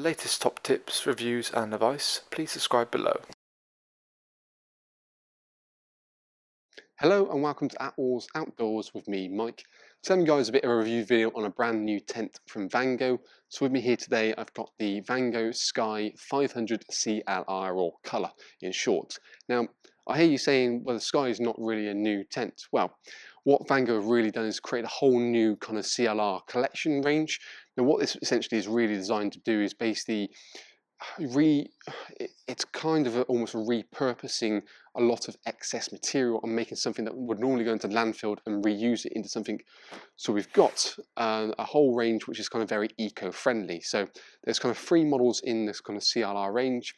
latest top tips, reviews and advice, please subscribe below. Hello and welcome to Attwoolls Outdoors with me, Mike. Telling you guys a bit of a review video on a brand new tent from Vango. So with me here today, I've got the Vango Skye 500 CLR, or colour in short. Now, I hear you saying, well, the Skye is not really a new tent. Well, what Vango have really done is create a whole new kind of CLR collection range. Now, what this essentially is really designed to do is basically it's kind of almost repurposing a lot of excess material and making something that would normally go into landfill and reuse it into something. So we've got a whole range which is kind of very eco-friendly. So there's kind of 3 models in this kind of CLR range,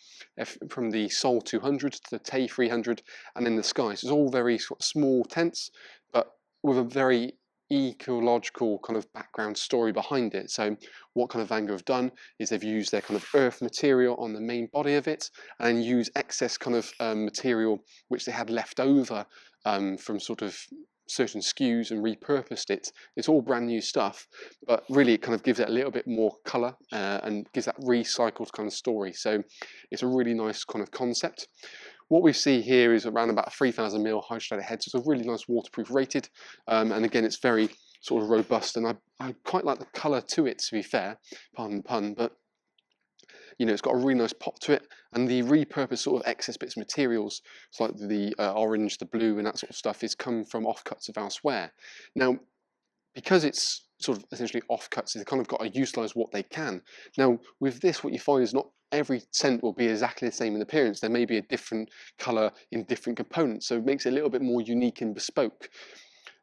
from the Sol 200 to the Tay 300 and then the Skye. So it's all very sort of small tents, but with a very ecological kind of background story behind it. So what kind of Vango have done is they've used their kind of earth material on the main body of it and then use excess kind of material which they had left over from sort of certain SKUs and repurposed it. It's all brand new stuff, but really it kind of gives it a little bit more colour and gives that recycled kind of story. So it's a really nice kind of concept. What we see here is around about a 3000 ml hydrostatic head, so it's a really nice waterproof rated, and again it's very sort of robust, and I quite like the colour to it, to be fair, pardon the pun, but you know, it's got a really nice pop to it, and the repurposed sort of excess bits of materials, so like the orange, the blue and that sort of stuff, is come from offcuts of elsewhere. Now, because it's sort of essentially offcuts, they've kind of got to utilise what they can. Now, with this, what you find is not every tent will be exactly the same in appearance. There may be a different colour in different components, so it makes it a little bit more unique and bespoke.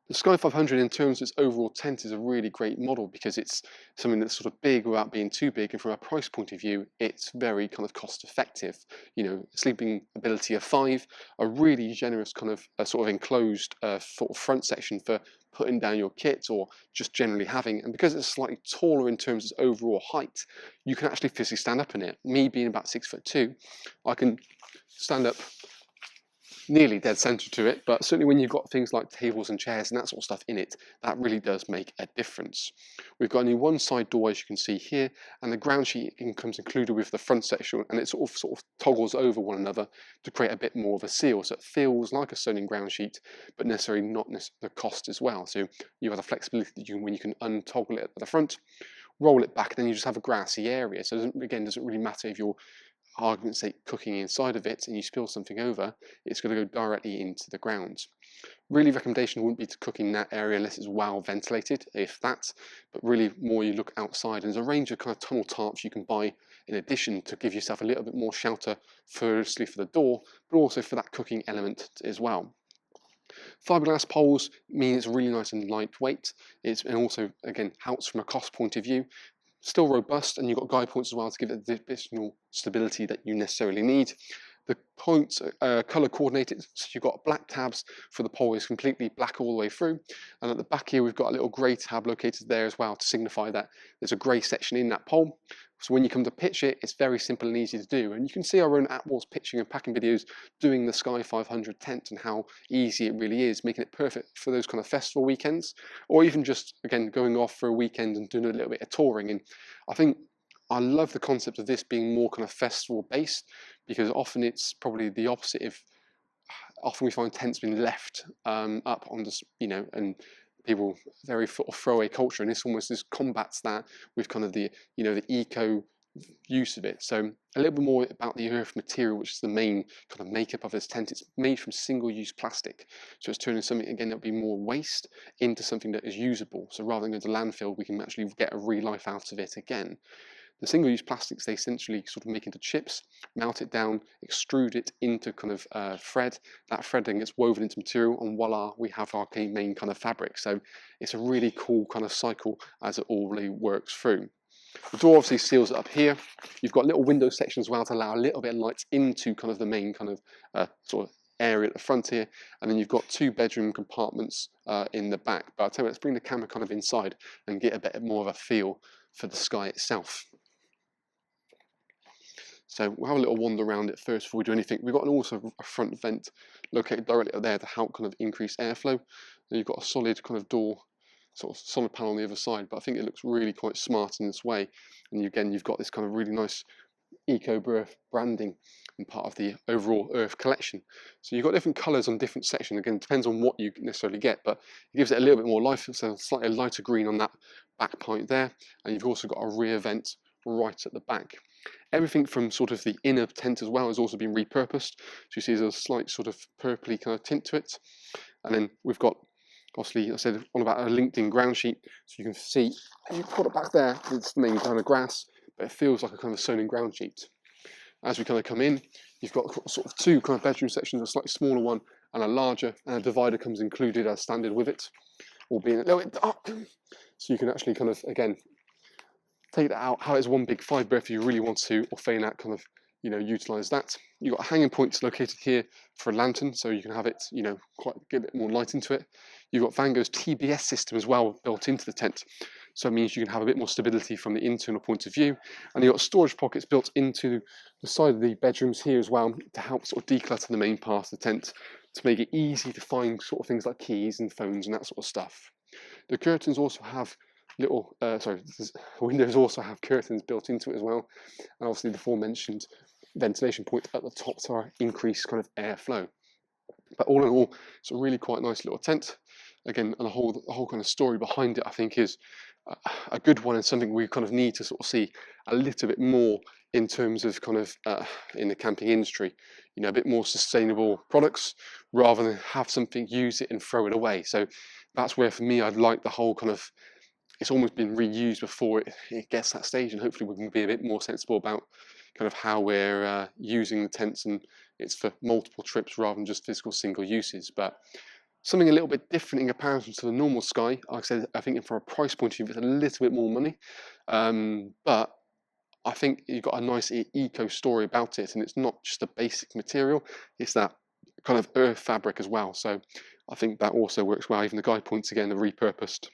The Skye 500 in terms of its overall tent is a really great model because it's something that's sort of big without being too big, and from a price point of view it's very kind of cost effective. You know, sleeping ability of 5, a really generous kind of sort of enclosed sort of front section for putting down your kit or just generally having, and because it's slightly taller in terms of overall height, you can actually physically stand up in it. Me being about 6'2", I can stand up nearly dead center to it, but certainly when you've got things like tables and chairs and that sort of stuff in it, that really does make a difference. We've got only one side door, as you can see here, and the ground sheet comes included with the front section, and it sort of toggles over one another to create a bit more of a seal, so it feels like a sewn-in ground sheet, but necessarily not the cost as well. So you have the flexibility that when you can untoggle it at the front, roll it back, and then you just have a grassy area. So it doesn't really matter if you're, argument's sake, cooking inside of it and you spill something over, it's going to go directly into the ground. Really, recommendation wouldn't be to cook in that area unless it's well ventilated, if that, but really more you look outside, and there's a range of kind of tunnel tarps you can buy in addition to give yourself a little bit more shelter, firstly for the door, but also for that cooking element as well. Fiberglass poles mean it's really nice and lightweight, and also again helps from a cost point of view. Still robust, and you've got guide points as well to give it the additional stability that you necessarily need. The points are colour coordinated, so you've got black tabs for the pole is completely black all the way through, and at the back here we've got a little grey tab located there as well to signify that there's a grey section in that pole. So when you come to pitch it, it's very simple and easy to do, and you can see our own Attwoolls pitching and packing videos doing the Skye 500 tent and how easy it really is, making it perfect for those kind of festival weekends, or even just again going off for a weekend and doing a little bit of touring. And I think I love the concept of this being more kind of festival based, because often it's probably the opposite. Often we find tents being left up on this, you know, and people very throwaway culture, and this almost combats that with kind of the, you know, the eco use of it. So a little bit more about the earth material, which is the main kind of makeup of this tent. It's made from single-use plastic, so it's turning something again that would be more waste into something that is usable. So rather than going to landfill, we can actually get a real life out of it again. The single-use plastics, they essentially sort of make into chips, melt it down, extrude it into kind of thread. That thread then gets woven into material, and voila, we have our main kind of fabric. So it's a really cool kind of cycle as it all really works through. The door obviously seals it up here. You've got little window sections as well to allow a little bit of light into kind of the main kind of sort of area at the front here, and then you've got 2 bedroom compartments in the back. But I'll tell you, let's bring the camera kind of inside and get a bit more of a feel for the Skye itself. So we'll have a little wander around it first before we do anything. We've got also a front vent located directly up there to help kind of increase airflow. And you've got a solid kind of door sort of solid panel on the other side, but I think it looks really quite smart in this way. And again, you've got this kind of really nice eco-Earth branding and part of the overall Earth collection. So you've got different colours on different sections. Again, it depends on what you necessarily get, but it gives it a little bit more life. So slightly lighter green on that back point there, and you've also got a rear vent right at the back. Everything from sort of the inner tent as well has also been repurposed. So you see there's a slight sort of purpley kind of tint to it. And then we've got, obviously, I said on about a linked-in ground sheet. So you can see, as you put it back there, it's the main kind of grass, but it feels like a kind of sewn-in ground sheet. As we kind of come in, you've got sort of two kind of bedroom sections, a slightly smaller one and a larger, and a divider comes included as standard with it, albeit a little bit dark. So you can actually kind of, again, take that out, have it as one big 5-berth if you really want to, or failing that kind of, you know, utilise that. You've got hanging points located here for a lantern, so you can have it, you know, quite get a bit more light into it. You've got Vango's TBS system as well built into the tent, so it means you can have a bit more stability from the internal point of view. And you've got storage pockets built into the side of the bedrooms here as well to help sort of declutter the main part of the tent, to make it easy to find sort of things like keys and phones and that sort of stuff. The curtains also have little, windows also have curtains built into it as well, and obviously the aforementioned ventilation point at the top to increase kind of airflow. But all in all, it's a really quite nice little tent. Again, and the whole kind of story behind it, I think, is a good one, and something we kind of need to sort of see a little bit more in terms of kind of in the camping industry, you know, a bit more sustainable products rather than have something, use it and throw it away. So that's where for me I'd like the whole kind of, it's almost been reused before it gets to that stage, and hopefully we can be a bit more sensible about kind of how we're using the tents, and it's for multiple trips rather than just physical single uses. But something a little bit different in comparison to the normal Skye. Like I said, I think from a price point of view, it's a little bit more money, but I think you've got a nice eco story about it, and it's not just a basic material, it's that kind of earth fabric as well. So I think that also works well. Even the guide points again are repurposed.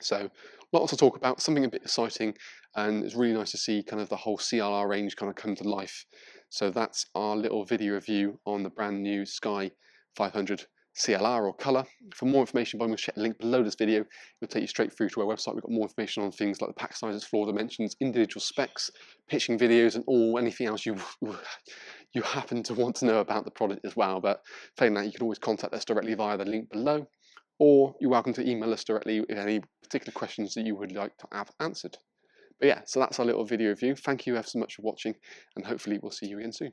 So lots to talk about, something a bit exciting, and it's really nice to see kind of the whole CLR range kind of come to life. So that's our little video review on the brand new Skye 500 CLR or colour. For more information, by the way, check the link below this video. It'll take you straight through to our website. We've got more information on things like the pack sizes, floor dimensions, individual specs, pitching videos, and anything else you happen to want to know about the product as well. But failing that, you can always contact us directly via the link below, or you're welcome to email us directly with any particular questions that you would like to have answered. But yeah, so that's our little video review. Thank you ever so much for watching, and hopefully we'll see you again soon.